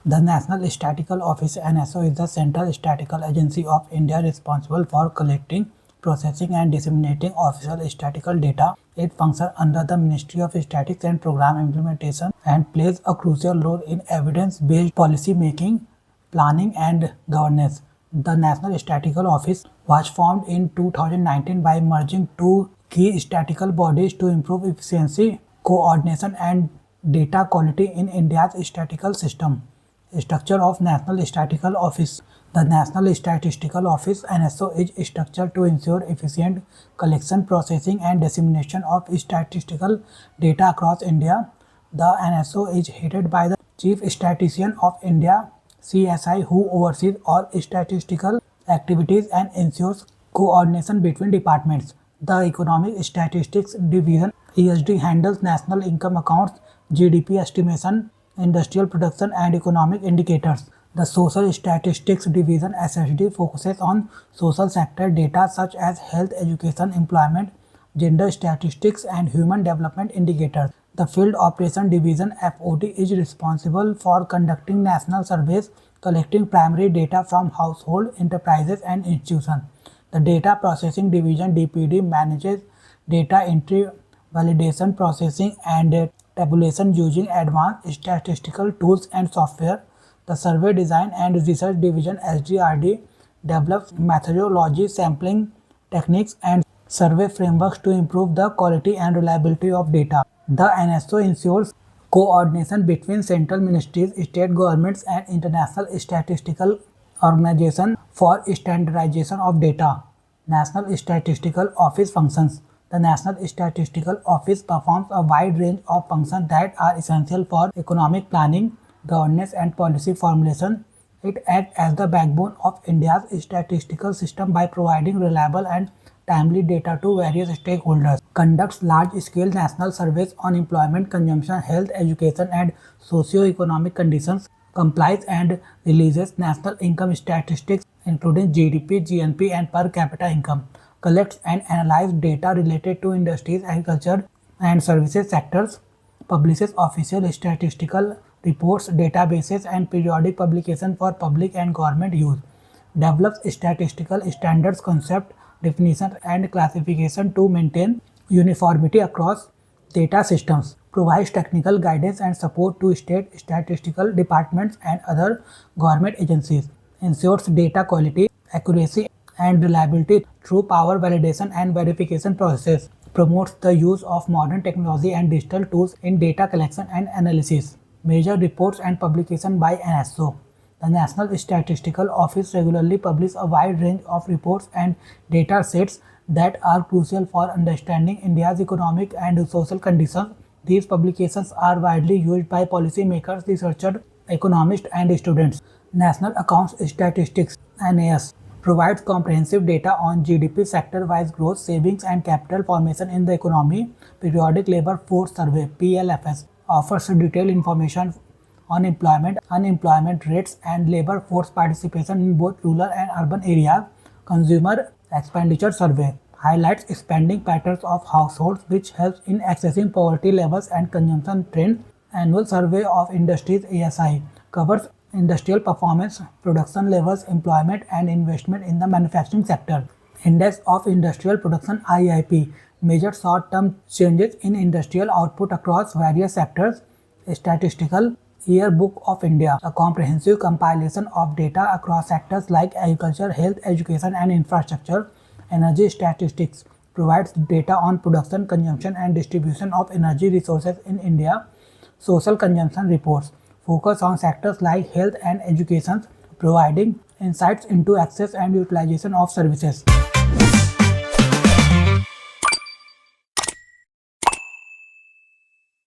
The National Statistical Office (NSO) is the central statistical agency of India responsible for collecting, processing and disseminating official statistical data. It functions under the Ministry of Statistics and Program Implementation and plays a crucial role in evidence-based policy making, planning and governance. The National Statistical Office was formed in 2019 by merging two key statistical bodies to improve efficiency, coordination and data quality in India's statistical system. Structure of National Statistical Office. The National Statistical Office (NSO) is structured to ensure efficient collection, processing and dissemination of statistical data across India. The NSO is headed by the Chief Statistician of India (CSI), who oversees all statistical activities and ensures coordination between departments. The Economic Statistics Division (ESD) handles national income accounts, GDP estimation, industrial production and economic indicators. The Social Statistics Division (SSD) focuses on social sector data such as health, education, employment, gender statistics and human development indicators. The Field Operation Division (FOD) is responsible for conducting national surveys, collecting primary data from household, enterprises and institutions. The Data Processing Division (DPD) manages data entry, validation, processing and tabulation using advanced statistical tools and software. The Survey Design and Research Division (SDRD) develops methodology, sampling techniques and survey frameworks to improve the quality and reliability of data. The NSO ensures coordination between central ministries, state governments and international statistical organizations for standardization of data. National Statistical Office functions. The National Statistical Office performs a wide range of functions that are essential for economic planning, governance and policy formulation. It acts as the backbone of India's statistical system by providing reliable and timely data to various stakeholders, conducts large-scale national surveys on employment, consumption, health, education and socio-economic conditions, complies and releases national income statistics including GDP, GNP and per capita income, collects and analyzes data related to industries, agriculture and services sectors, publishes official statistical reports, databases and periodic publications for public and government use, develops statistical standards, concept, definition and classification to maintain uniformity across data systems, provides technical guidance and support to state statistical departments and other government agencies, ensures data quality, accuracy and reliability through power validation and verification processes, promotes the use of modern technology and digital tools in data collection and analysis. Major reports and publication by NSO. The National Statistical Office regularly publishes a wide range of reports and data sets that are crucial for understanding India's economic and social conditions. These publications are widely used by policymakers, researchers, economists and students. National Accounts Statistics (NAS) provides comprehensive data on GDP, sector-wise growth, savings and capital formation in the economy. Periodic Labour Force Survey (PLFS) offers detailed information on employment, unemployment rates and labor force participation in both rural and urban areas. Consumer Expenditure Survey highlights spending patterns of households, which helps in assessing poverty levels and consumption trends. Annual Survey of Industries (ASI) covers industrial performance, production levels, employment and investment in the manufacturing sector. Index of Industrial Production (IIP) measures short-term changes in industrial output across various sectors. Statistical Yearbook of India, a comprehensive compilation of data across sectors like agriculture, health, education and infrastructure. Energy Statistics provides data on production, consumption and distribution of energy resources in India. Social Consumption Reports focus on sectors like health and education, providing insights into access and utilization of services.